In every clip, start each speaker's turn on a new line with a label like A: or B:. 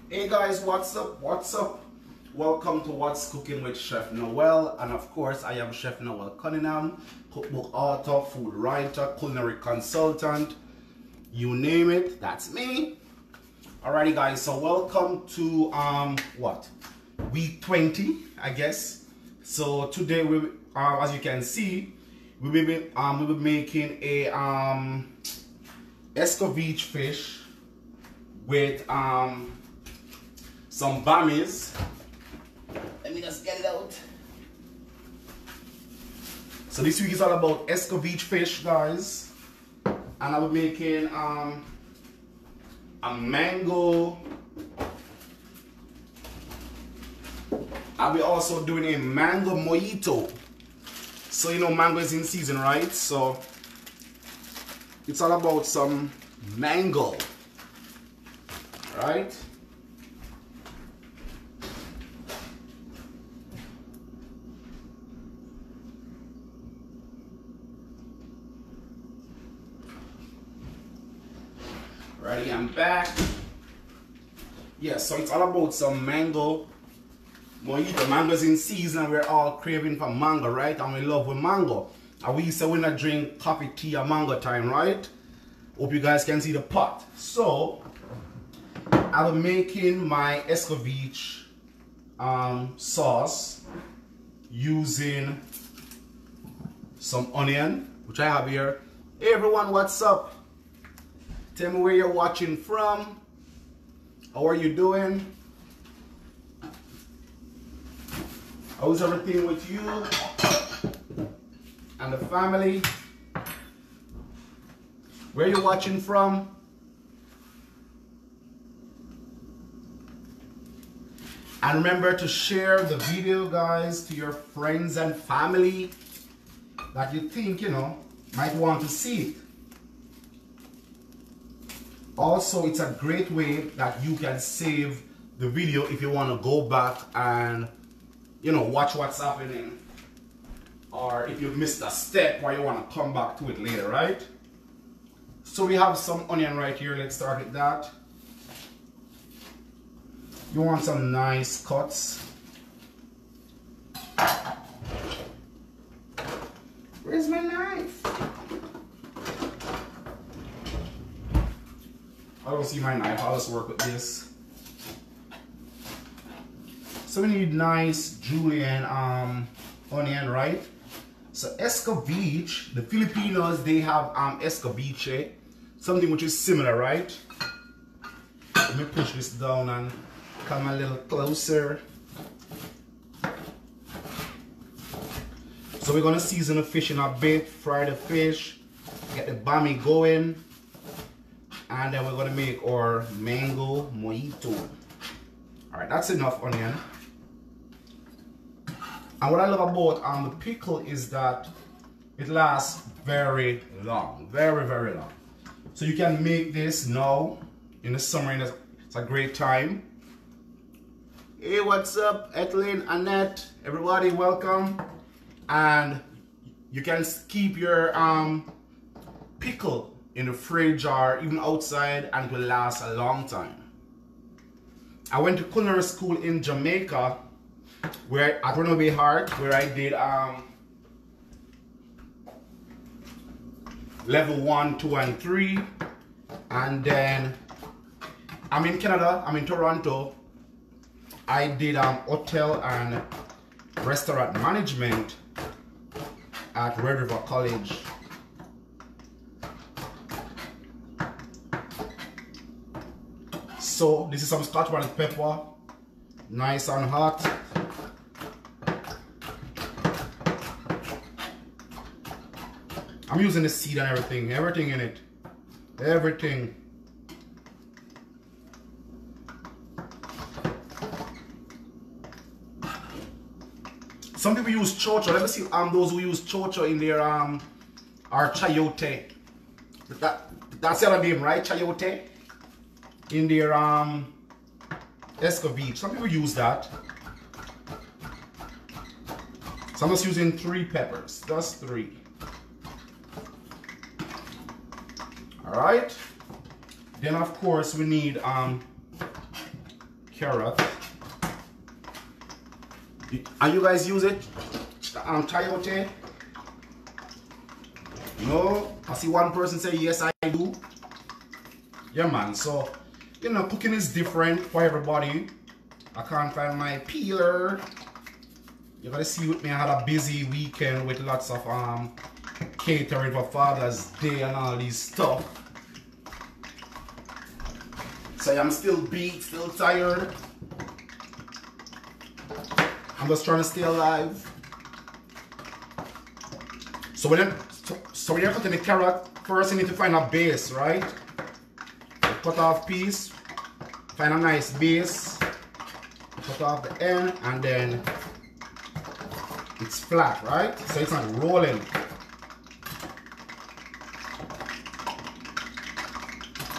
A: Hey guys, what's up? What's up? Welcome to What's Cooking with Chef Noel, and of course I am Chef Noel Cunningham, cookbook author, food writer, culinary consultant, you name it, that's me. Alrighty guys, so welcome to week 20, I guess. So today we as you can see, we'll be making a Escovitch fish with some Bammies. Let me just get it out. So this week is all about Escovitch fish, guys, and I'll be making a mango. I'll be also doing a mango mojito. So you know mango is in season, right? So it's all about some mango, right? Ready, I'm back. Yeah, so it's all about some mango mojito. Mango's in season and we're all craving for mango, right? And we love with mango. And we say we not drink coffee, tea, or mango time, right? Hope you guys can see the pot. So I'll be making my Escovitch sauce using some onion, which I have here. Hey everyone, what's up? Tell me where you're watching from. How are you doing? How's everything with you and the family? Where are you watching from? And remember to share the video, guys, to your friends and family that you think, you know, might want to see it. Also, it's a great way that you can save the video if you want to go back and, you know, watch what's happening. Or if you've missed a step or you want to come back to it later, right? So we have some onion right here. Let's start with that. You want some nice cuts. Where's my knife? I don't see my knife. I'll just work with this. So we need nice julienne onion, right? So Escovitch, the Filipinos, they have Escovitch, something which is similar, right? Let me push this down and come a little closer. So we're gonna season the fish in a bit, fry the fish, get the Bammy going, and then we're gonna make our mango mojito. All right, that's enough onion. And what I love about the pickle is that it lasts very long, very long. So you can make this now in the summer, and it's a great time. Hey, what's up, Ethelyn, Annette, everybody, welcome. And you can keep your pickle in the fridge or even outside, and it will last a long time. I went to culinary school in Jamaica, where at Runaway Heart, where I did level 1, 2, and 3, and then I'm in Canada, I'm in Toronto. I did hotel and restaurant management at Red River College. So this is some scotch bonnet pepper, nice and hot. I'm using the seed and everything in it, everything. Some people use chocho. Let me see those who use chocho in their or chayote. That's the other name, right? Chayote in their Escovitch. Some people use that. So I'm just using 3 peppers, just 3. All right. Then of course we need carrot. And you guys use it? Chayote? No? I see one person say yes, I do. Yeah, man. So, you know, cooking is different for everybody. I can't find my peeler. You gotta see with me, I had a busy weekend with lots of catering for Father's Day and all these stuff. So I'm still beat, still tired. I'm just trying to stay alive. So when you're cutting the carrot, first you need to find a base, right? Cut off piece, find a nice base, cut off the end, and then it's flat, right? So it's not rolling.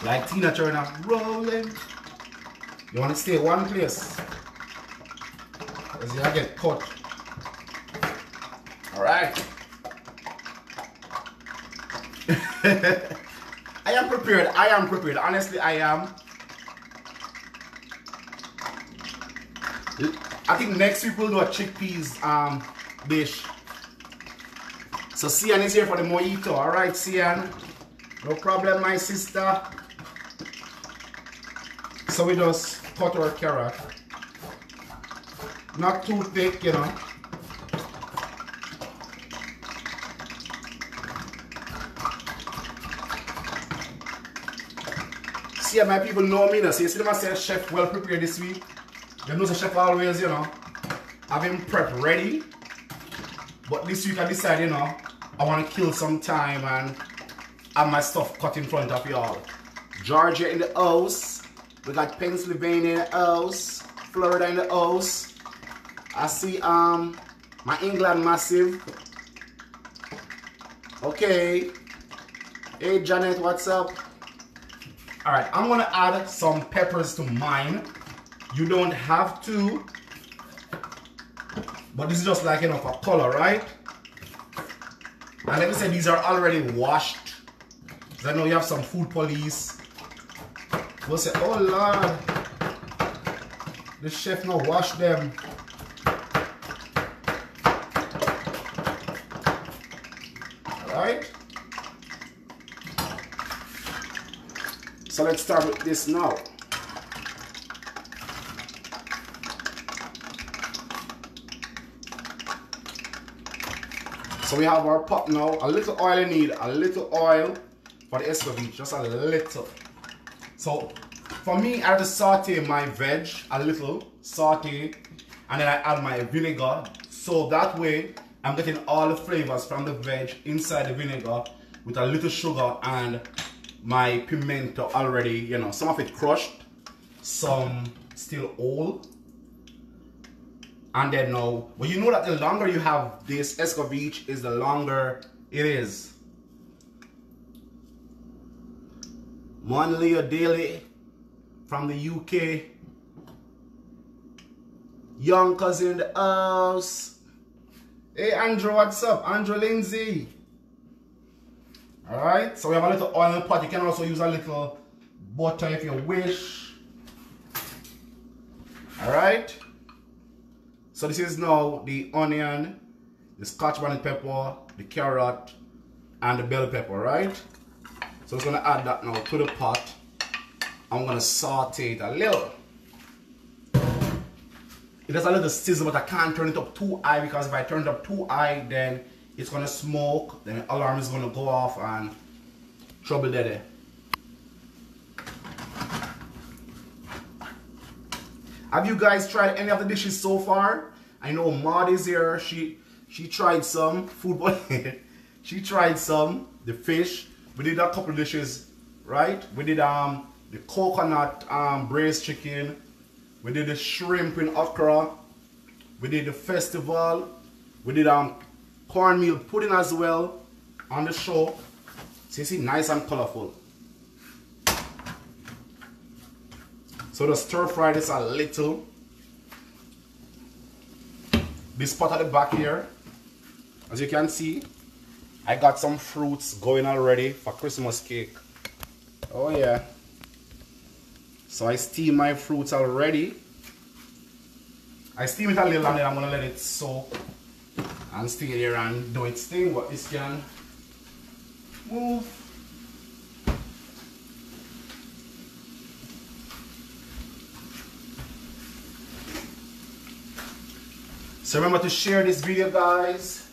A: Like Tina Turner, rolling. You want to stay one place, because you get cut. All right. I am prepared. I am prepared. Honestly, I am. I think next week we'll do a chickpeas dish. So Sian is here for the mojito. All right, Sian. No problem, my sister. So we just cut our carrot. Not too thick, you know. See, my people know me now. So you see them say chef well prepared this week. You know the chef always, you know, have him prep ready. But this week I decided, you know, I want to kill some time and have my stuff cut in front of y'all. Georgia in the house. We got Pennsylvania in the house. Florida in the house. I see my England massive. Okay. Hey Janet, what's up? Alright, I'm gonna add some peppers to mine. You don't have to, but this is just like, you know, for color, right? And like I said, these are already washed. Because I know you have some food police. We'll say, oh Lord, the chef now wash them. Alright? So let's start with this now. So we have our pot now. A little oil you need, a little oil for the Escovitch, just a little. So for me, I have to saute my veg a little, saute, and then I add my vinegar. So that way, I'm getting all the flavors from the veg inside the vinegar with a little sugar and my pimento already, you know, some of it crushed, some still whole. And then now, well, you know that the longer you have this Escovitch is the longer it is. Monthly or daily from the UK. Young cousin in the house. Hey Andrew, what's up? Andrew Lindsay. Alright, so we have a little oil in the pot. You can also use a little butter if you wish. Alright. So this is now the onion, the scotch bonnet pepper, the carrot, and the bell pepper, right? So I'm gonna add that now to the pot. I'm gonna saute it a little. It has a little sizzle, but I can't turn it up too high, because if I turn it up too high, then it's gonna smoke, then the alarm is gonna go off and trouble there. Have you guys tried any of the dishes so far? I know Maud is here. She tried some food. She tried some, the fish. We did a couple dishes, right? We did the coconut braised chicken. We did the shrimp in okra. We did the festival. We did cornmeal pudding as well on the show. So you see, nice and colorful. So just stir fry this a little. This pot at the back here, as you can see, I got some fruits going already for Christmas cake. Oh yeah. So I steam my fruits already. I steam it a little and then I'm gonna let it soak and stay there and do its thing, but this can move. So remember to share this video, guys.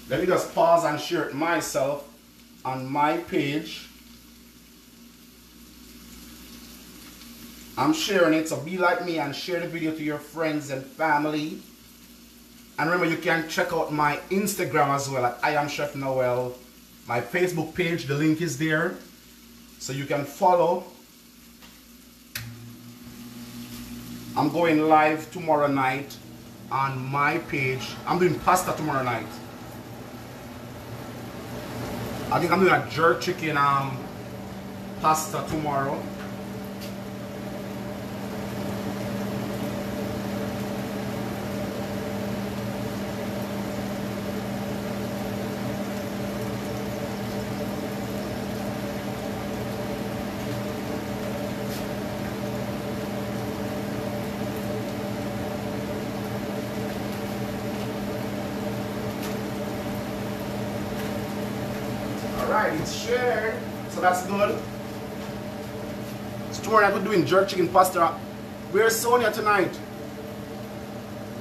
A: Let me just pause and share it myself on my page. I'm sharing it, so be like me and share the video to your friends and family. And remember, you can check out my Instagram as well at I am Chef Noel. My Facebook page, the link is there, so you can follow. I'm going live tomorrow night on my page. I'm doing pasta tomorrow night. I think I'm doing a jerk chicken pasta tomorrow. Alright, it's shared, so that's good. So tomorrow night we're doing jerk chicken pasta. Where's Sonia tonight?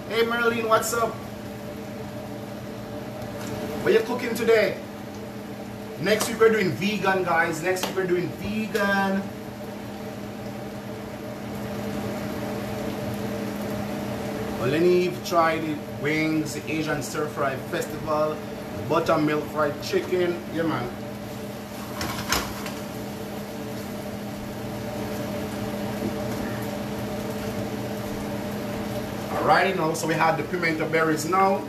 A: Hey Marilyn, what's up? What are you cooking today? Next week we're doing vegan, guys. Next week we're doing vegan. Well, Lenny tried the wings, the Asian Stir Fry Festival, buttermilk fried chicken. Yeah, man. Alrighty now, so we had the pimento berries now.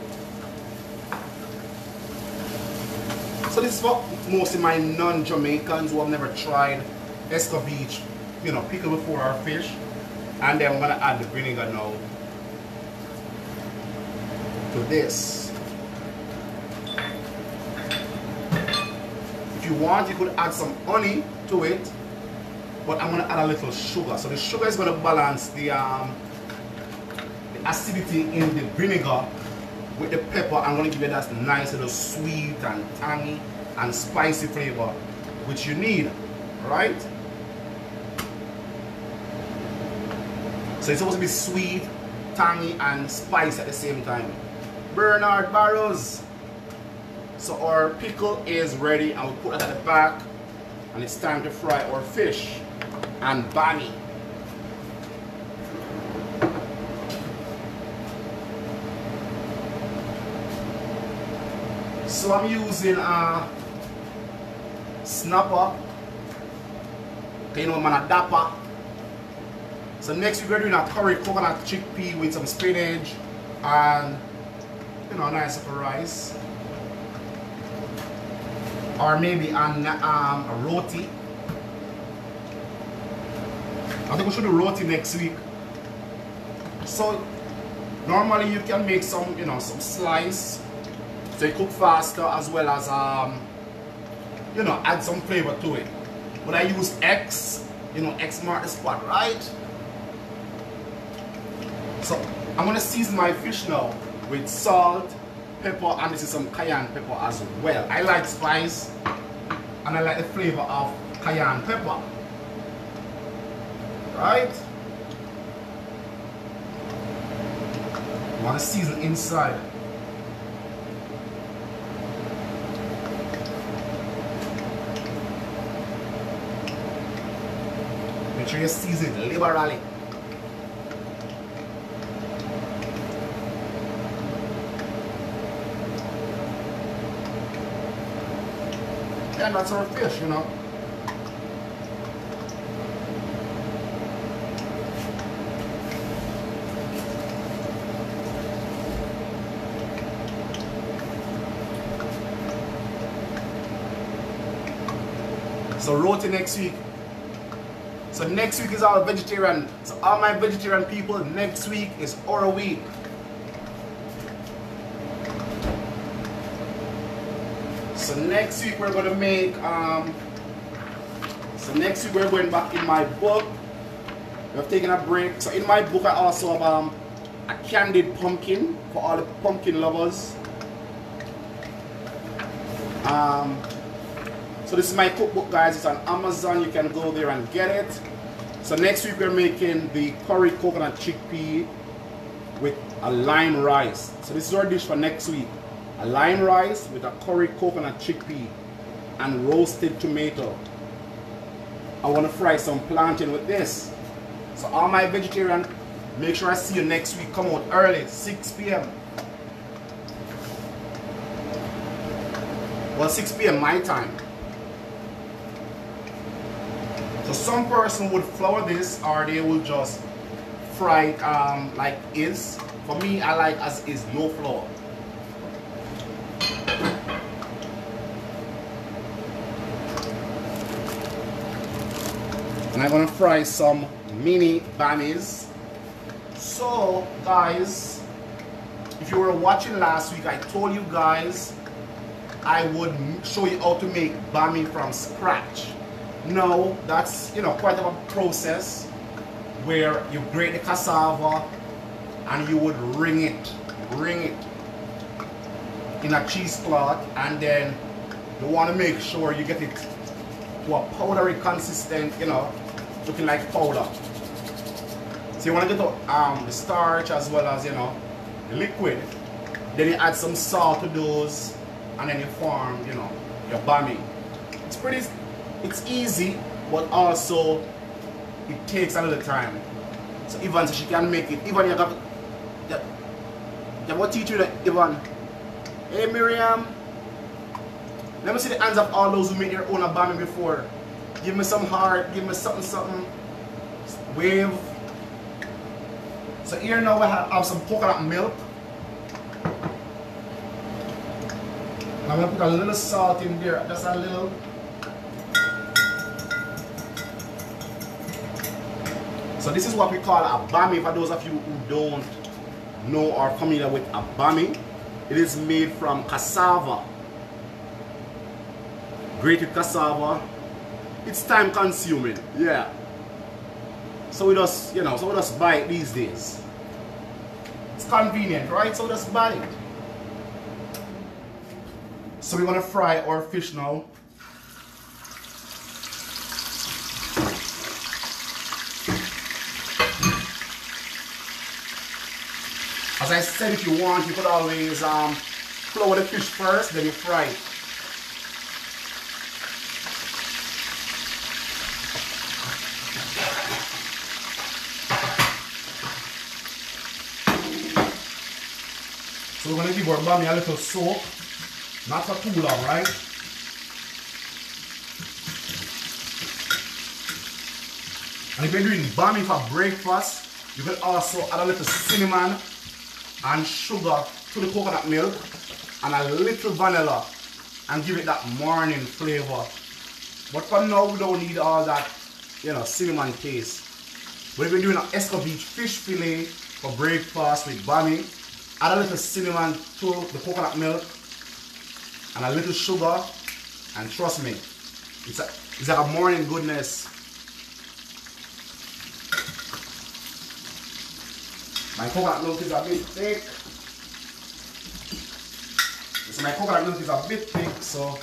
A: So this is for mostly my non-Jamaicans who have never tried Escovitch, you know, pickle before our fish. And then we're gonna add the vinegar now to this. If you want, you could add some honey to it, but I'm gonna add a little sugar. So the sugar is gonna balance the acidity in the vinegar with the pepper. I'm going to give it that nice little sweet and tangy and spicy flavor which you need, right? So it's supposed to be sweet, tangy and spicy at the same time. Bernard Barrows. So our pickle is ready and we'll put that at the back, and it's time to fry our fish and bammy. So I'm using a snapper, you know, man, a dapper. So next we're doing a curry coconut chickpea with some spinach and, you know, nice little rice, or maybe a roti. I think we should do roti next week. So normally you can make some, you know, some slice. So you cook faster as well as, you know, add some flavor to it. But I use X, you know, X mark the spot, right? So I'm gonna season my fish now with salt, pepper, and this is some cayenne pepper as well. I like spice and I like the flavor of cayenne pepper, right? I wanna season inside. Make sure you season it liberally. And that's our fish, you know. So roti next week. So next week is all vegetarian. So all my vegetarian people, next week is our week. So next week we're gonna make so next week we're going back in my book. We've taken a break. So in my book I also have a candied pumpkin for all the pumpkin lovers. So this is my cookbook, guys. It's on Amazon. You can go there and get it. So next week we're making the curry coconut chickpea with a lime rice. So this is our dish for next week. A lime rice with a curry coconut chickpea and roasted tomato. I want to fry some plantain with this. So all my vegetarian, make sure I see you next week. Come out early, 6 p.m. Well, 6 p.m. my time. So some person would flour this, or they will just fry it like is. For me, I like as is, no flour. And I'm gonna fry some mini bammies. So guys, if you were watching last week, I told you guys I would show you how to make bammy from scratch. Now that's, you know, quite a process where you grate the cassava and you would wring it in a cheesecloth, and then you want to make sure you get it to a powdery consistent, you know, looking like powder. So you want to get the starch as well as, you know, the liquid. Then you add some salt to those, and then you form, you know, your bammy. It's easy, but also it takes a little time. So Yvonne says she can make it. Yvonne, you got to teach you that, Yvonne. Hey Miriam, let me see the hands of all those who made their own bammy before. Give me some heart, give me something. Wave. So here now we have some coconut milk. I'm going to put a little salt in there, just a little. So this is what we call a bammy. For those of you who don't know or familiar with a bammy, it is made from cassava, grated cassava. It's time consuming, yeah. So we just, you know, so we just buy it these days. It's convenient, right? So we just buy it. So we're gonna fry our fish now. As I said, if you want, you could always flour the fish first, then you fry it. So we're going to give our bammy a little soak, not for too long, right? And if you're doing bammy for breakfast, you can also add a little cinnamon and sugar to the coconut milk and a little vanilla and give it that morning flavor. But for now, we don't need all that, you know, cinnamon taste. But if you're doing an Escovitch fish fillet for breakfast with bammy, add a little cinnamon to the coconut milk and a little sugar, and trust me, it's like a morning goodness. My coconut milk is a bit thick. So my coconut milk is a bit thick, so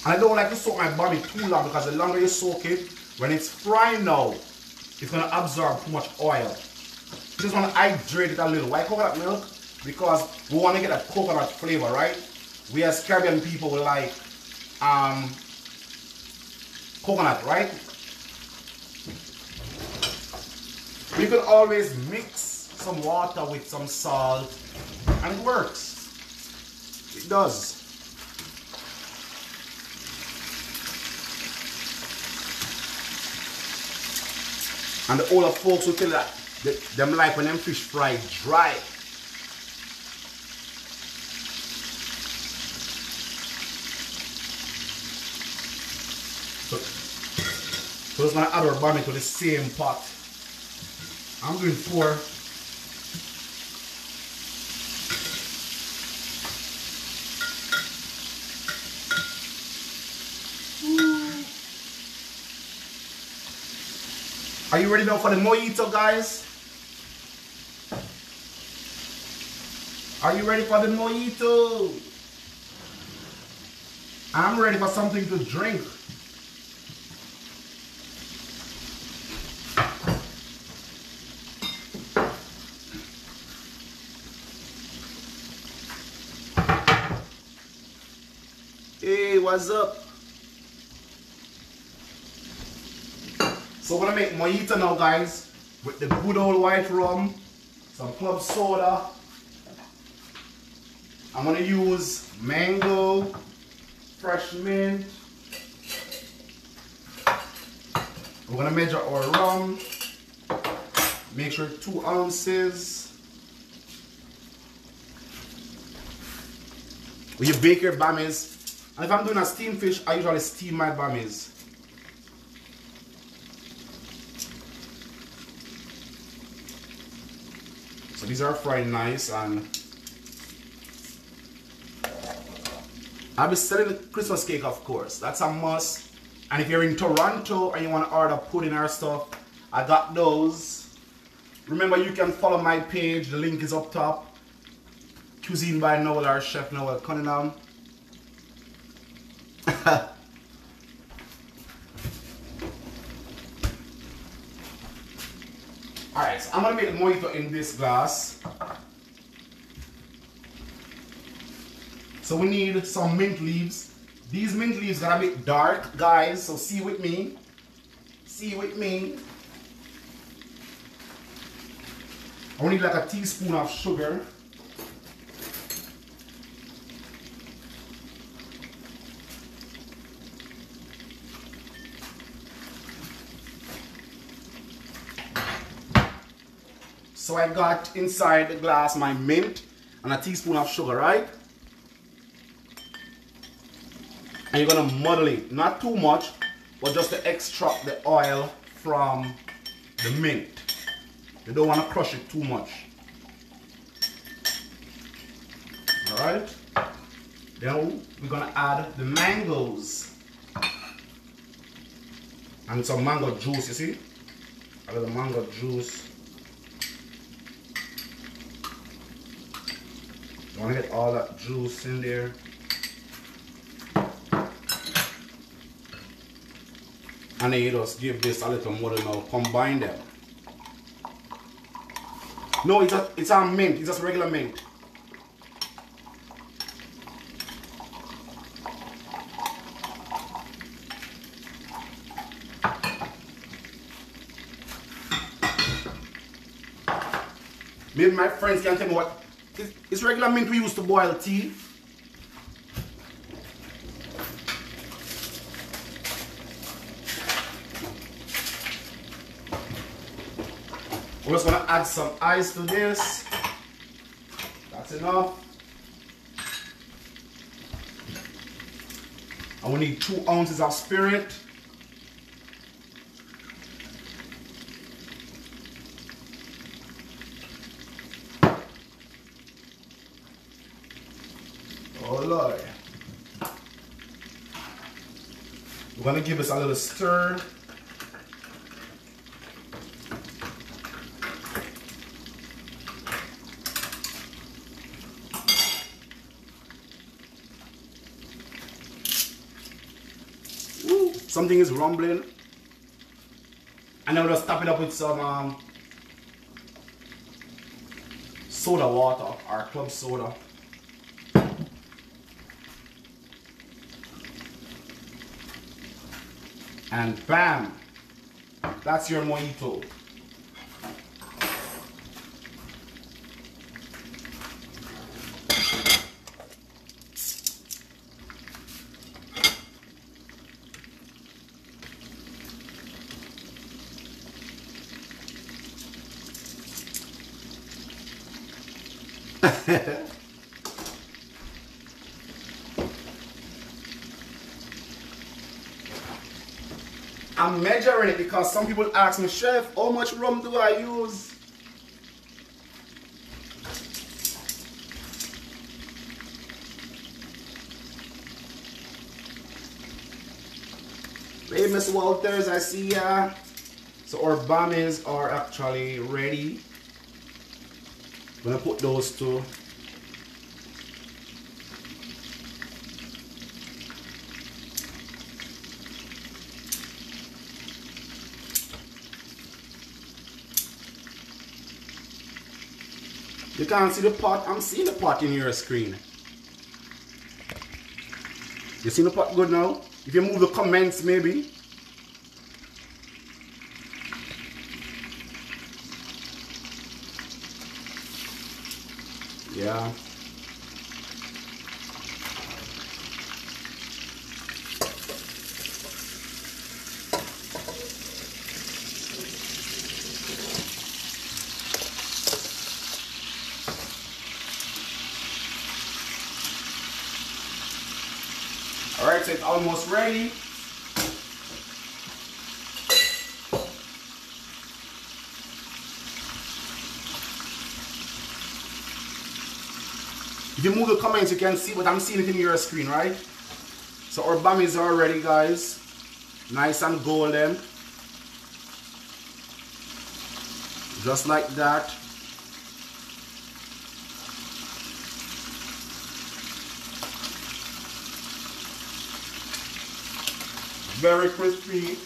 A: and I don't like to soak my bammy too long, because the longer you soak it, when it's frying now, it's going to absorb too much oil. You just want to hydrate it a little. Why coconut milk? Because we want to get that coconut flavor, right? We as Caribbean people, we like coconut, right? You can always mix some water with some salt, and it works. It does. And the older folks will tell that them like when them fish fry dry. So just gonna add our bammy to the same pot. I'm doing 4. Ooh. Are you ready now for the mojito, guys? Are you ready for the mojito? I'm ready for something to drink. Hey, what's up? So we're gonna make mojito now, guys, with the good old white rum, some club soda. I'm gonna use mango, fresh mint. We're gonna measure our rum. Make sure 2 ounces. With your bake your bammies. And if I'm doing a steamed fish, I usually steam my bammies. So these are fried nice, and I'll be selling the Christmas cake, of course. That's a must. And if you're in Toronto and you want to order pudding or stuff, I got those. Remember, you can follow my page. The link is up top. Cuisine by Noel or Chef Noel Cunningham. Alright, so I'm going to make the mojito in this glass. So we need some mint leaves. These mint leaves are a bit dark, guys, so see with me. See with me. I need like a teaspoon of sugar. So I got inside the glass my mint and a teaspoon of sugar, right? And you're gonna muddle it, not too much, but just to extract the oil from the mint. You don't want to crush it too much. Alright? Then we're gonna add the mangoes. And some mango juice, you see? A little mango juice. You want to get all that juice in there. And then you just give this a little more now. Combine them. No, it's a mint. It's just regular mint. Maybe my friends can tell me what. It's regular mint we use to boil tea. We're just gonna add some ice to this. That's enough. And we need 2 ounces of spirit. Oh Lord. We're gonna give this a little stir. Something is rumbling. And then we'll just top it up with some soda water or club soda. And bam! That's your mojito. I'm measuring it because some people ask me, Chef, how much rum do I use? Hey, Miss Walters, I see ya. So our bammies are actually ready. I'm gonna put those two. You can't see the pot. I'm seeing the pot in your screen. You see the pot good now? If you move the comments maybe. Yeah. Alright, so it's almost ready. If you move the comments, you can see what I'm seeing it in your screen, right? So our bammies are ready, guys. Nice and golden. Just like that. Very crispy.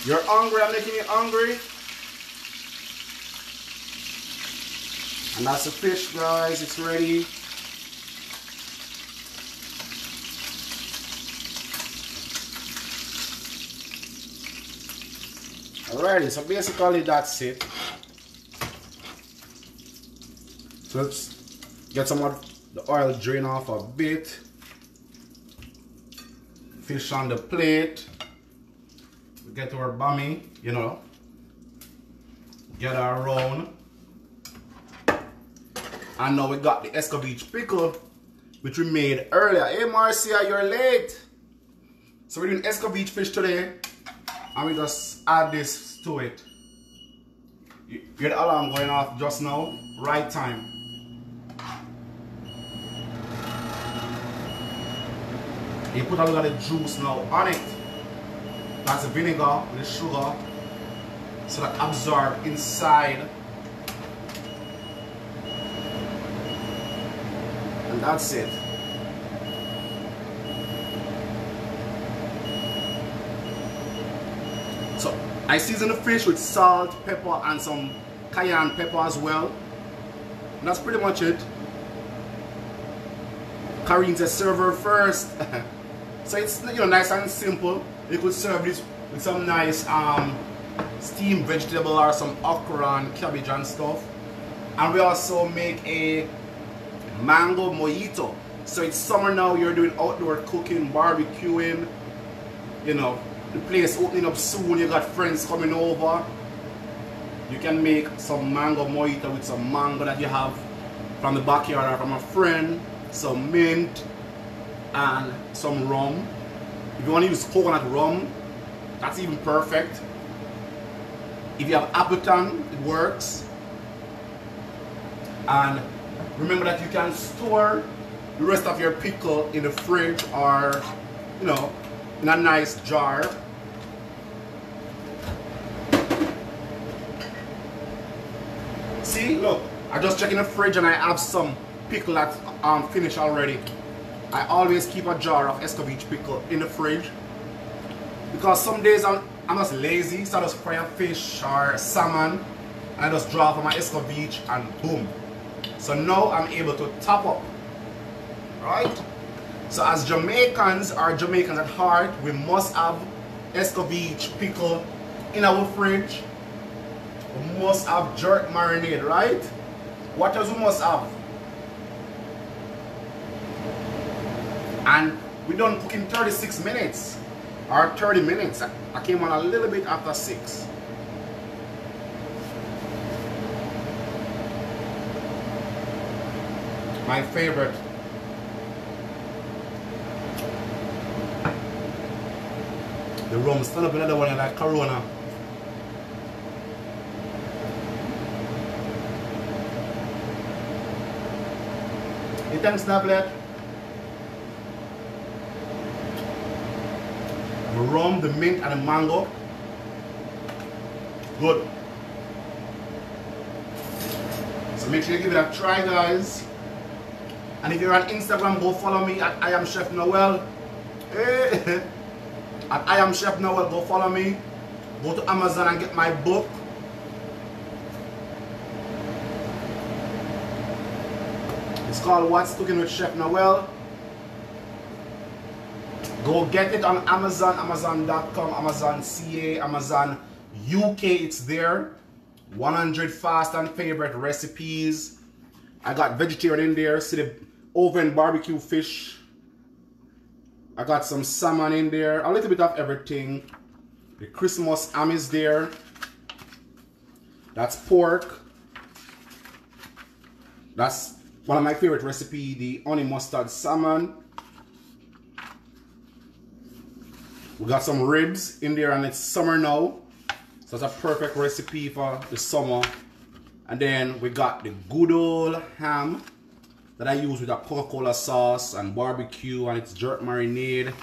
A: You're hungry, I'm making you hungry. And that's the fish, guys, it's ready. Alrighty, so basically that's it. So let's get some of the oil drain off a bit. Fish on the plate. Get our bammy, you know, get our round. And now we got the Escovitch pickle, which we made earlier. Hey Marcia, you're late. So we're doing Escovitch fish today, and we just add this to it. You hear the alarm going off just now? Right time. You put a lot of juice now on it. That's the vinegar with the sugar, so that absorb inside. And that's it. So I season the fish with salt, pepper, and some cayenne pepper as well. And that's pretty much it. Karine says serve her first. So it's, you know, nice and simple. You could serve this with some nice steamed vegetable or some okra and cabbage and stuff. And we also make a mango mojito. So it's summer now, you're doing outdoor cooking, barbecuing, you know, the place opening up soon, you got friends coming over. You can make some mango mojito with some mango that you have from the backyard or from a friend, some mint, and some rum. If you want to use coconut rum, that's even perfect. If you have Appleton, it works. And remember that you can store the rest of your pickle in the fridge or, you know, in a nice jar. See, look, I just checked in the fridge and I have some pickle that's finished already. I always keep a jar of Escovitch pickle in the fridge because some days I'm just lazy, so I just fry a fish or salmon and I just draw from my Escovitch and boom, So now I'm able to top up, right? So as Jamaicans at heart, we must have Escovitch pickle in our fridge. We must have jerk marinade, right? What else we must have? And we done cook in 36 minutes or 30 minutes. I came on a little bit after 6. My favorite. The rum, stand up another one like Corona. You thanks, Nablet. The rum, the mint, and the mango. Good. So make sure you give it a try, guys. And if you're on Instagram, go follow me at I am Chef Noel. Hey. At I am Chef Noel, go follow me. Go to Amazon and get my book. It's called What's Cooking with Chef Noel. Go get it on Amazon, Amazon.com, Amazon CA, Amazon UK. It's there. 100 fast and favorite recipes. I got vegetarian in there. See the oven barbecue fish. I got some salmon in there. A little bit of everything. The Christmas ham is there. That's pork. That's one of my favorite recipes, the honey mustard salmon. We got some ribs in there, and it's summer now. So that's a perfect recipe for the summer. And then we got the good old ham that I use with a Coca-Cola sauce and barbecue, and it's jerk marinade.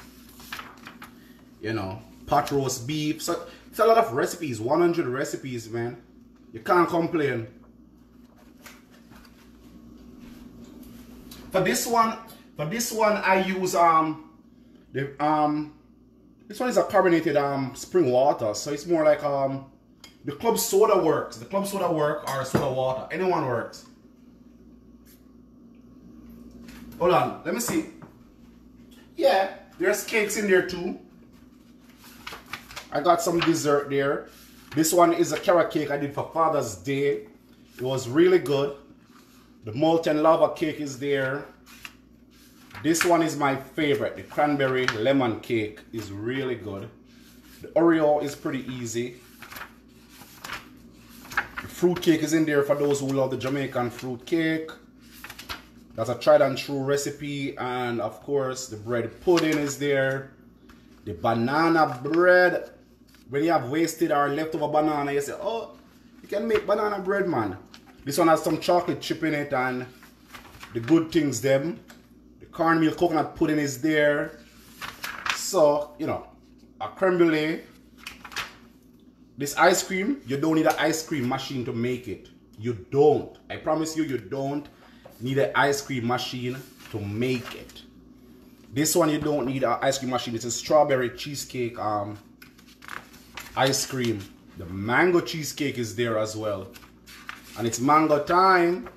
A: You know, pot roast beef. So it's a lot of recipes, 100 recipes, man. You can't complain. For this one I use this one is a carbonated spring water, so it's more like the club soda works. The club soda work or soda water. Anyone works. Hold on, let me see. Yeah, there's cakes in there too. I got some dessert there. This one is a carrot cake I did for Father's Day. It was really good. The molten lava cake is there. This one is my favorite. The cranberry lemon cake is really good. The Oreo is pretty easy. The fruit cake is in there for those who love the Jamaican fruit cake. That's a tried and true recipe. And of course, the bread pudding is there. The banana bread. When you have wasted or leftover banana, you say, oh, you can make banana bread, man. This one has some chocolate chip in it and the good things them. The cornmeal coconut pudding is there. So, you know, a creme brulee. This ice cream, you don't need an ice cream machine to make it. You don't. I promise you, you don't need an ice cream machine to make it. This one, you don't need an ice cream machine. It's a strawberry cheesecake ice cream. The mango cheesecake is there as well. And it's mango time.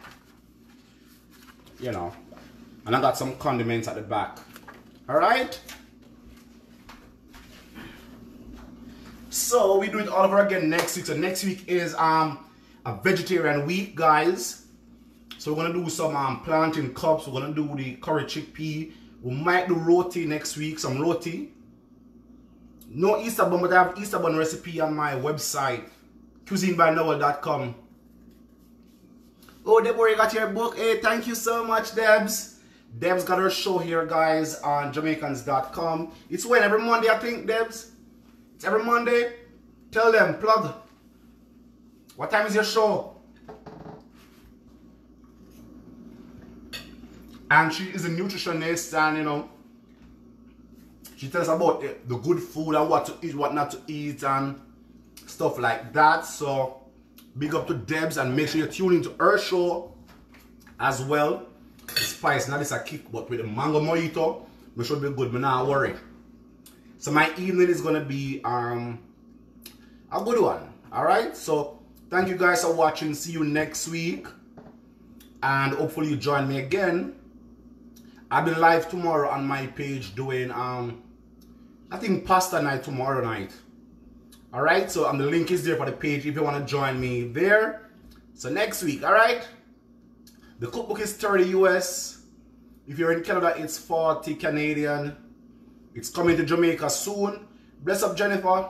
A: You know. And I got some condiments at the back. Alright? So we do it all over again next week. So next week is a vegetarian week, guys. So we're gonna do some plantain cups. We're gonna do the curry chickpea. We might do roti next week. Some roti. No Easter bun, but I have Easter bun recipe on my website, cuisinebynowell.com. Oh, Deborah, you got your book. Hey, thank you so much, Debs. Debs got her show here, guys, on Jamaicans.com. It's when? Every Monday, I think, Debs? It's every Monday? Tell them, plug. What time is your show? And she is a nutritionist, and, you know, she tells about the good food and what to eat, what not to eat, and stuff like that. So, big up to Debs, and make sure you tune into her show as well. The spice, not this a kick, but with the Mango Mojito, we should be good, but not worry. So my evening is gonna be a good one. Alright? So thank you guys for watching. See you next week. and hopefully you join me again. I'll be live tomorrow on my page doing I think pasta night tomorrow night. Alright, so the link is there for the page if you want to join me there. So next week, alright? The cookbook is 30 US. If you're in Canada, it's 40 Canadian. It's coming to Jamaica soon. Bless up, Jennifer.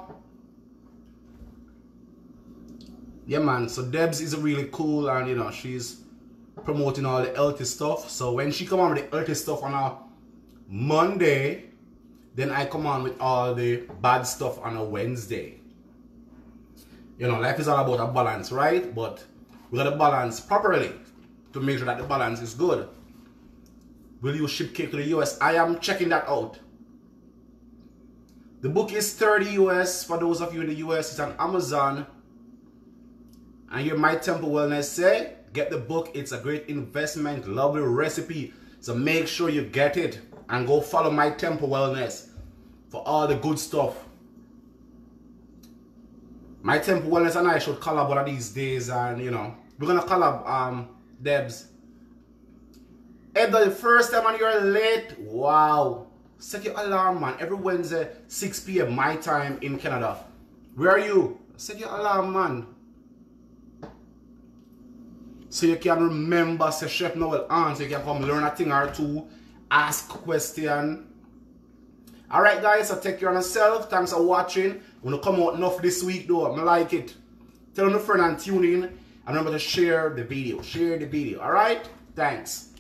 A: Yeah, man. So Debs is really cool, and you know, she's promoting all the healthy stuff. So when she come on with the healthy stuff on a Monday, then I come on with all the bad stuff on a Wednesday. You know, life is all about a balance, right? But we gotta balance properly to make sure that the balance is good. Will you ship cake to the US? I am checking that out. The book is 30 US for those of you in the US. It's on Amazon. And here My Temple Wellness say, get the book. It's a great investment, lovely recipe. So make sure you get it and go follow My Temple Wellness for all the good stuff. My Temple Wellness and I should collab one of these days, and you know, we're gonna collab Debs. If the first time and you're late, wow. Set your alarm, man. Every Wednesday, 6 p.m. my time in Canada. Where are you? Set your alarm, man. So you can remember, say Chef Noel on, so you can come learn a thing or two, ask a question. Alright guys, so take care of yourself. Thanks for watching. I'm going to come out enough this week though. I like it. Tell a friend and tune in. And remember to share the video. Share the video. Alright? Thanks.